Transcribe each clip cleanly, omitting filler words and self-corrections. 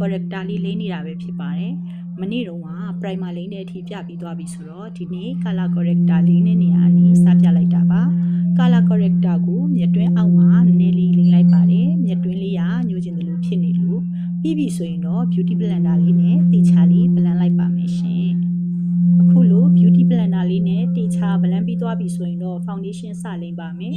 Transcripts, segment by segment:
corrector လေးလိမ့်နေတာပဲဖြစ်ပါတယ်မနေ့တုန်းက primer လိမ့်တဲ့အထိပြပြီးသွားပြီဆိုတော့ဒီနေ့ color corrector လိမ့်တဲ့နေရာအနီးစပြလိုက်တာပါ color corrector ကိုမြက်တွင်းအောက်မှာနည်းလေးလိမ့်လိုက်ပါတယ်မြက်တွင်းလေးကညှို့ချင်တယ်လို့ဖြစ်နေလို့ပြီးပြီဆိုရင်တော့ beauty blender လေးနဲ့တေချာလေး blend လိုက်ပါမယ်ရှင်အခုလို beauty blender လေးနဲ့တေချာ blend ပြီးသွားပြီဆိုရင်တော့ foundation စလိမ့်ပါမယ်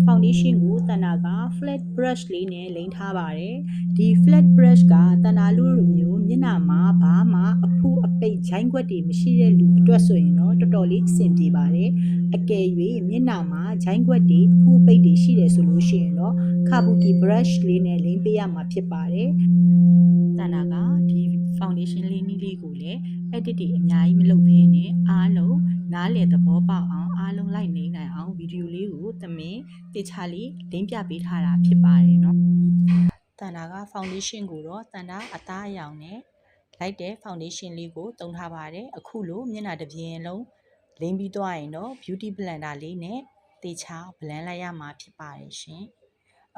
foundation ကိုတဏ္ဍာက flat brush လေးနဲ့လိမ့်ထားပါတယ်ဒီ flat brush ကတဏ္ဍာလိုမျိုးမျက်နှာမှာဘာမှအဖူးအပိတ်ဂျိုင်းခွက်တွေမရှိတဲ့လူအတွက်ဆိုရင်တော့တော်တော်လေးအဆင်ပြေပါတယ်အကယ်၍မျက်နှာမှာဂျိုင်းခွက်တွေအဖူးအပိတ်တွေရှိတယ်ဆိုလို့ရှိရင်တော့ kabuki brush လေးနဲ့လိမ့်ပေးရမှာဖြစ်ပါတယ်တဏ္ဍာကဒီ foundation လေးနည်းလေးကိုလည်း edit တွေအများကြီးမလုပ်ဘဲနဲ့အားလုံးနားလည်သဘောပေါက်အောင်အားလုံးလိုက်နေနိုင်အောင်ဗီဒီယိုလေးကိုသမင်တေချာလေးလိမ့်ပြပေးထားတာဖြစ်ပါတယ်เนาะတဏ္ဍာက foundation ကိုတော့တဏ္ဍာအသားအရောင်နဲ့လိုက်တဲ့ foundation လေးကိုတုံးထားပါတယ်အခုလိုမျက်နှာတစ်ပြင်လုံးလိမ့်ပြီးသွားရင်တော့ beauty blender လေးနဲ့တေချာ blend လိုက်ရမှာဖြစ်ပါတယ်ရှင်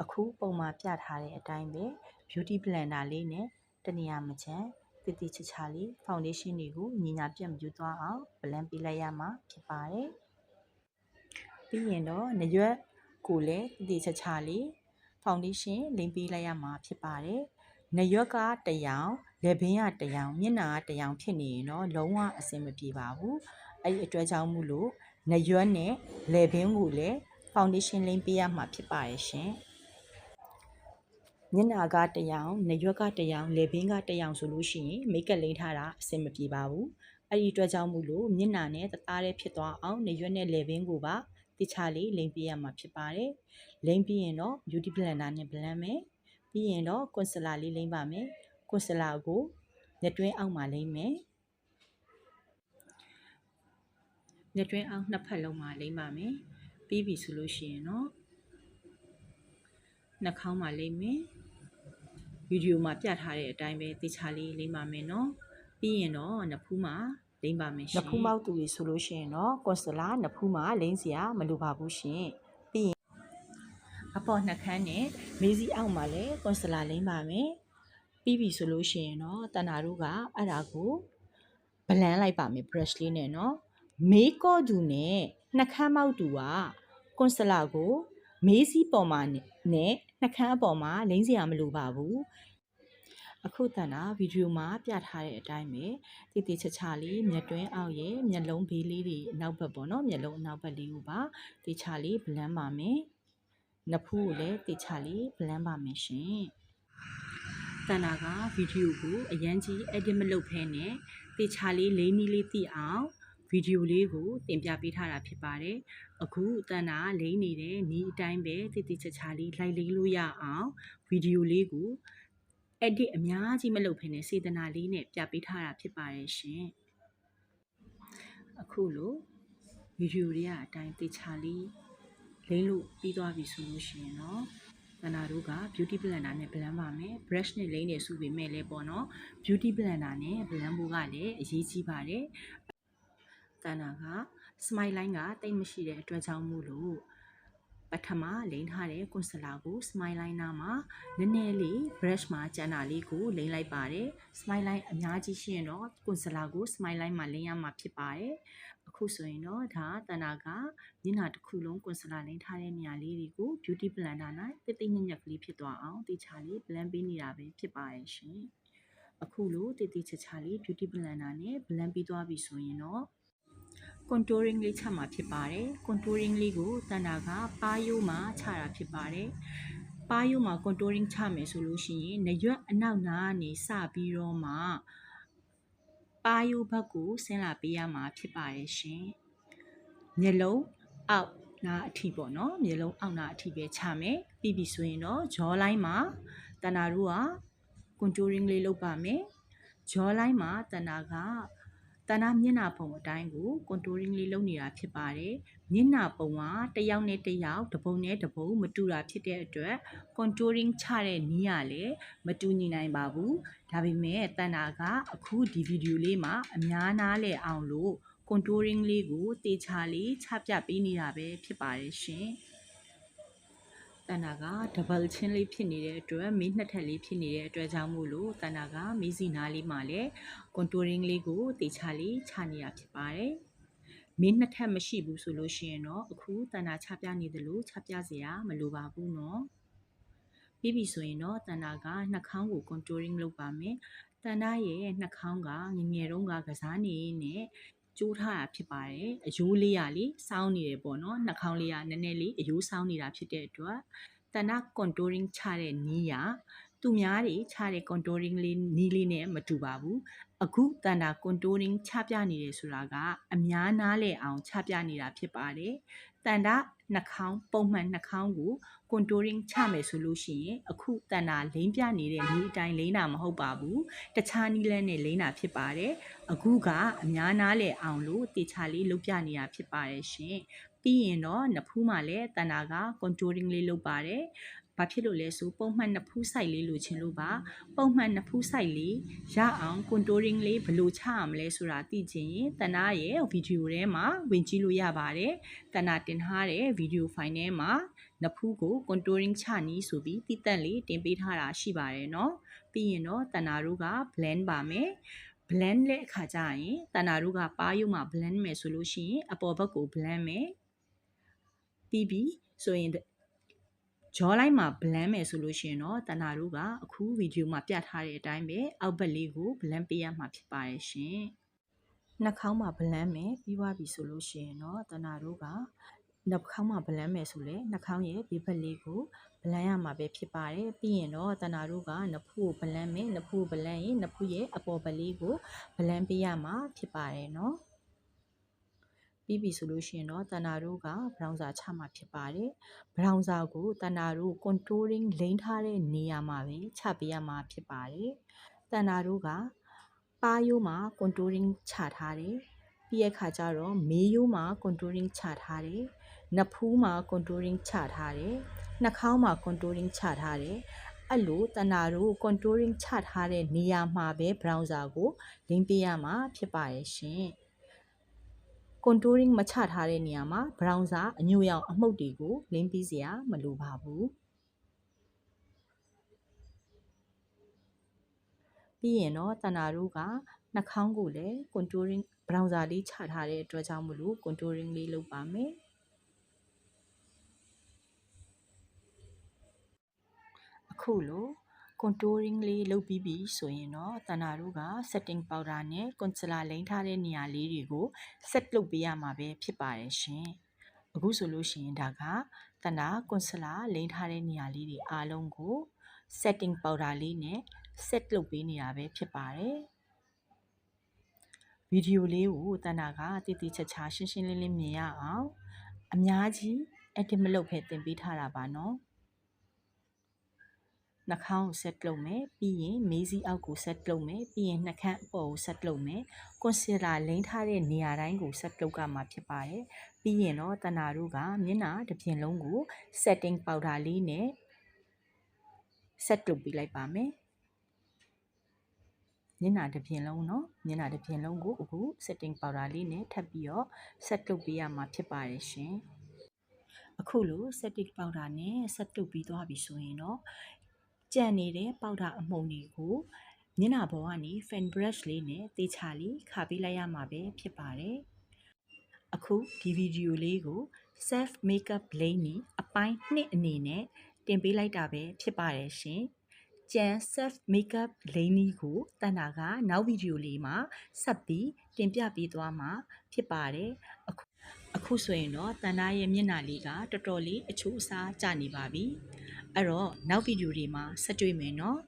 အခုပုံမှာပြထားတဲ့အတိုင်းပဲ beauty blender လေးနဲ့တနေရာမချမ်းတိတိချာလေး foundation တွေကိုညီညာပြတ်မယူသွားအောင် blend ပေးလိုက်ရမှာဖြစ်ပါတယ်ပြီးရင်တော့နရွက်ကိုလည်းတိတိချာလေး foundation လိမ့်ပေးလိုက်ရမှာဖြစ်ပါတယ်နရွက်ကတရောင်လက်ဘင်းကတရောင်မျက်နှာကတရောင်ဖြစ်နေရင်တော့လုံးဝအဆင်မပြေပါဘူးအဲ့ဒီအတွက်ကြောင့်မို့လို့နရွက်နဲ့လက်ဘင်းကိုလည်း foundation လိမ့်ပေးရမှာဖြစ်ပါတယ်ရှင်မျက်နှာကတရောင်နရွက်ကတရောင်လက်ဘင်းကတရောင်ဆိုလို့ရှိရင်မိတ်ကပ်လိမ့်ထားတာအဆင်မပြေပါဘူးအဲ့ဒီအတွက်ကြောင့်မို့လို့မျက်နှာနဲ့တသားလေးဖြစ်သွားအောင်နရွက်နဲ့လက်ဘင်းကိုပါတခြားလေးလိမ့်ပေးရမှာဖြစ်ပါတယ်လိမ့်ပြီးရင်တော့ beauty blender နဲ့ blend မယ်ပြီးရင်တော့ concealer လေးလိမ့်ပါမယ် concealer ကိုလက်တွင်းအောက်မှာလိမ့်မယ်လက်တွင်းအောက်နှစ်ဖက်လုံးမှာလိမ့်ပါမယ်ပြီးပြီဆိုလို့ရှိရင်တော့နှာခေါင်းမှာလိမ့်မယ်ဗီဒီယိုမှာပြထားတဲ့အတိုင်းပဲတေချာလေးလိမ့်ပါမယ်နော်ပြီးရင်တော့နဖူးမှာလိမ့်ပါမယ်ရှင်နဖူးမောက်သူတွေဆိုလို့ရှိရင်တော့ concealer နဖူးမှာလိမ့်စရာမလိုပါဘူးရှင်ပြီးရင်အပေါ်နှာခမ်းနဲ့မေးစီအောက်မှာလည်း concealer လိမ့်ပါမယ်ပြီးပြီဆိုလို့ရှိရင်တော့တဏ္ဍာတို့ကအဲ့ဒါကို blend လိုက်ပါမယ် brush လေးနဲ့နော်မေးကော့သူနဲ့နှာခမ်းမောက်သူက concealer ကိုမေးစီပေါ်မှာနဲ့နှာခမ်းအပေါ်မှာလိမ့်စရာမလိုပါဘူးအခုတန်တာဗီဒီယိုမှာပြထားတဲ့အတိုင်းပဲတိတိချာချာလေးမျက်တွင်းအောက်ရဲ့မျက်လုံးဘေးလေးတွေနောက်ဘက်ပေါ့နော်မျက်လုံးအနောက်ဘက်လေးကိုပါတေချာလေး blend ပါမယ်နဖူးကိုလည်းတေချာလေး blend ပါမယ်ရှင်တန်တာကဗီဒီယိုကိုအရန်ကြီး edit မလုပ်ဖဲနဲ့တေချာလေးလေးနည်းလေးသိအောင်ဗီဒီယိုလေးကိုတင်ပြပေးထားတာဖြစ်ပါတယ်အခုတန်တာလိမ့်နေတဲ့နီးအတိုင်းပဲတိတိချာချာလေးလိုက်လိမ့်လို့ရအောင်ဗီဒီယိုလေးကို edit အများကြီးမလုပ်ဖ ೇನೆ စေတနာလေးနဲ့ပြပေးထားတာဖြစ်ပါတယ်ရှင်အခုလိုဗီဒီယိုလေးကအတိုင်းတေချာလေးလိမ့်လို့ပြီးသွားပြီဆိုလို့ရှိရင်တော့တဏ္ဍာတို့က beauty blender နဲ့ blend ပါမယ် brush နဲ့လိမ့်နေစုပေမဲ့လည်းပေါ့နော် beauty blender နဲ့ blend ဖို့ကလည်းအရေးကြီးပါတယ်တဏ္ဍာက smile line ကတိတ်မရှိတဲ့အတွက်ကြောင့်မို့လို့ပထမလိမ့်ထားတဲ့ concealer ကို smile liner မှာနည်းနည်းလေး brush မှာကျန်တာလေးကိုလိမ့်လိုက်ပါတယ် smile line အများကြီးရှိရင်တော့ concealer ကို smile line မှာလိမ့်ရမှာဖြစ်ပါတယ်အခုဆိုရင်တော့ဒါတဏ္ဍာကမျက်နှာတစ်ခုလုံး concealer လိမ့်ထားတဲ့နေရာလေးတွေကို beauty blender နဲ့တိတ်တိတ်ညက်ညက်ကလေးဖြစ်သွားအောင်တေချာလေး blend ပေးနေတာပဲဖြစ်ပါတယ်ရှင်အခုလိုတိတ်တိတ်ချာချာလေး beauty blender နဲ့ blend ပြီးသွားပြီဆိုရင်တော့contouring လေးချမှာဖြစ်ပါတယ် contouring လေးကိုတဏ္ဍာကပါးရိုးမှာချတာဖြစ်ပါတယ်ပါးရိုးမှာ contouring ချမယ်ဆိုလို့ရှိရင်နရွက်အနောက်နားကနေစပြီးတော့မှပါးရိုးဘက်ကိုဆင်းလာပေးရမှာဖြစ်ပါတယ်ရှင်မျက်လုံးအောက်နားအထိပေါ့နော်မျက်လုံးအောက်နားအထိပဲချမယ်ပြီးပြီဆိုရင်တော့ jaw line မှာတဏ္ဍာတို့က contouring လေးလုပ်ပါမယ် jaw line မှာတဏ္ဍာကတဏ္ဍမျက်နှာပုံအတိုင်းကို contouring လေးလုပ်နေတာဖြစ်ပါတယ်မျက်နှာပုံကတစ်ယောက်နဲ့တစ်ယောက်တစ်ပုံနဲ့တစ်ပုံမတူတာဖြစ်တဲ့အတွက် contouring ချတဲ့နည်းကလည်းမတူညီနိုင်ပါဘူးဒါပေမဲ့တဏ္ဍာကအခုဒီဗီဒီယိုလေးမှာအများနားလည်အောင်လို့ contouring လေးကိုတေချာလေးချပြပေးနေတာပဲဖြစ်ပါတယ်ရှင်တ တန်တာက double chin လေးဖြစ်နေတဲ့အတွက်မီးနှစ်ထပ်လေးဖြစ်နေတဲ့အတွက်ကြောင့်မို့လို့တန်တာကမီးစီနားလေးမှာလည်း contouring လေးကိုတေချာလေးချနေတာဖြစ်ပါတယ်မင်းနှစ်ထပ်မရှိဘူးဆိုလို့ရှိရင်တော့အခုတန်တာချပြနေတယ်လို့ချပြစရာမလိုပါဘူးเนาะပြီးပြီဆိုရင်တော့တန်တာကနှာခေါင်းကို contouring လုပ်ပါမယ်တန်တာရဲ့နှာခေါင်းကငငယ်တုန်းကကစားနေနဲ့ကျိုးထားတာဖြစ်ပါတယ်အယိုးလေးရလေးစောင်းနေတယ်ပေါ့နော်နှာခေါင်းလေးကနည်းနည်းလေးအယိုးစောင်းနေတာဖြစ်တဲ့အတွက်တန်တာ contouring ချတဲ့နီးရသူများတွေချတဲ့ contouring လေးနီးလေးနဲ့မတူပါဘူးအခုတန်တာ contouring ချပြနေတယ်ဆိုတာကအများနားလဲအောင်ချပြနေတာဖြစ်ပါတယ်တန်တာနှာခေါင်းပုံမှန်နှာခေါင်းကို contouring ချမယ်ဆိုလို့ရှိရင်အခုတန်တာလိမ့်ပြနေတဲ့နီးအတိုင်းလိမ့်တာမဟုတ်ပါဘူးတခြားနီးလဲနဲ့လိမ့်တာဖြစ်ပါတယ်အခုကအများနားလဲအောင်လို့တေချာလေးလုပ်ပြနေတာဖြစ်ပါတယ်ရှင်ပြီးရင်တော့နဖူးမှာလည်းတန်တာက contouring လေးလုပ်ပါတယ်ဘာဖြစ်လို့လဲဆိုပုံမှန်နဖူးဆိုင်လေးလိုချင်လို့ပါပုံမှန်နဖူးဆိုင်လေးရအောင် contouring လေးဘယ်လိုချရမလဲဆိုတာသိချင်ရင်တန်တာရဲ့ဗီဒီယိုထဲမှာဝင်ကြည့်လို့ရပါတယ်တန်တာတင်ထားတဲ့ဗီဒီယိုဖိုင်ထဲမှာနဖူးကို contouring ချနည်းဆိုပြီးတည်တက်လေးတင်ပေးထားတာရှိပါတယ်เนาะပြီးရင်တော့တန်တာတို့က blend ပါမယ် blend တဲ့အခါကျရင်တန်တာတို့ကပါးရုံမှာ blend မယ်ဆိုလို့ရှိရင်အပေါ်ဘက်ကို blend မယ်ပြီးပြီဆိုရင်jaw line မှာ blend မယ်ဆိုလို့ရှိရင်တော့တန်တာတို့ကအခုဗီဒီယိုမှာပြထားတဲ့အတိုင်းပဲအောက်ဘက်လေးကို blend ပေးရမှာဖြစ်ပါတယ်ရှင်နှာခေါင်းမှာ blend မယ်ပြီးသွားပြီဆိုလို့ရှိရင်တော့တန်တာတို့ကနှာခေါင်းမှာ blend မယ်ဆိုလဲနှာခေါင်းရဲ့ဘေးဘက်လေးကို blend ရမှာပဲဖြစ်ပါတယ်ပြီးရင်တော့တန်တာတို့ကနှာဖူးကို blend မယ်နှာဖူးကို blend ရင်နှာဖူးရဲ့အပေါ်ဘက်လေးကို blend ပေးရမှာဖြစ်ပါတယ်เนาะပြီးပြီဆိုလို့ရှိရင်တော့တန်တာတို့က bronzer ချမှာဖြစ်ပါတယ် bronzer ကိုတန်တာတို့ contouring လိမ့်ထားတဲ့နေရာမှာပဲချပေးရမှာဖြစ်ပါတယ်တန်တာတို့ကပါးရိုးမှာ contouring ချထားတယ်ပြီးရဲ့ခါကျတော့မေးရိုးမှာ contouring ချထားတယ်နဖူးမှာ contouring ချထားတယ်နှာခေါင်းမှာ contouring ချထားတယ်အဲ့လိုတန်တာတို့ contouring ချထားတဲ့နေရာမှာပဲ bronzer ကိုလိမ့်ပေးရမှာဖြစ်ပါရဲ့ရှင်contouring မချထားတဲ့နေရာမှာ bronzer အညိုရောင်အမှုတ်တွေကိုလိမ့်ပေးစရာမလိုပါဘူးပြီးရင်တော့တန်တာတို့ကနှာခေါင်းကိုလည်း contouring bronzer လေးချထားတဲ့အတွက်ကြောင့်မလို့ contouring လေးလုပ်ပါမယ်အခုလို contouring လေးလုပ်ပြီးပြီဆိုရင်တော့တန်တာတို့က setting powder နဲ့ concealer လိမ့်ထားတဲ့နေရာလေးတွေကို set လုပ်ပေးရမှာပဲဖြစ်ပါတယ်ရှင်အခုဆိုလို့ရှိရင်ဒါကတန်တာ concealer လိမ့်ထားတဲ့နေရာလေးတွေအားလုံးကို setting powder လေးနဲ့ set လုပ်ပေးနေတာပဲဖြစ်ပါတယ်ဗီဒီယိုလေးကိုတန်တာကတည်တည်ချာချာရှင်းရှင်းလင်းလင်းမြင်ရအောင်အများကြီး edit မလုပ်ဖဲတင်ပေးထားတာပါနော်နှာခေါင်းကို set လုပ်မယ်ပြီးရင်မေးစည်းအောက်ကို set လုပ်မယ်ပြီးရင်နှာခမ်းအပေါ်ကို set လုပ်မယ် concealer လိမ့်ထားတဲ့နေရာတိုင်းကို set လုပ်ကမှာဖြစ်ပါတယ်ပြီးရင်တော့တန်တာတို့ကမျက်နှာတစ်ပြင်လုံးကို setting powder လေးနဲ့ set လုပ်ပေးလိုက်ပါမယ်မျက်နှာတစ်ပြင်လုံးเนาะမျက်နှာတစ်ပြင်လုံးကိုအခု setting powder လေးနဲ့ထပ်ပြီးတော့ set လုပ်ပေးရမှာဖြစ်ပါတယ်ရှင်အခုလို setting powder နဲ့ set လုပ်ပြီးသွားပြီဆိုရင်တော့ကြံနေတဲ့ပေါက်တာအမှုန်တွေကိုမျက်နှာပေါ်ကနေ fan brush လေးနဲ့တေချာလေးခါပေးလိုက်ရမှာပဲဖြစ်ပါတယ်အခုဒီဗီဒီယိုလေးကို self makeup blend အပိုင်း2အနေနဲ့တင်ပေးလိုက်တာပဲဖြစ်ပါတယ်ရှင်ကျန် self makeup blend ကိုတန်တာကနောက်ဗီဒီယိုလေးမှာဆက်ပြီးတင်ပြပေးသွားမှာဖြစ်ပါတယ်အခုဆိုရင်တော့တန်တာရဲ့မျက်နှာလေးကတော်တော်လေးအချိုးအစားကျနေပါပြီအဲ့တော့နောက်ဗီဒီယိုတွေမှာဆက်တွေ့မယ်နော်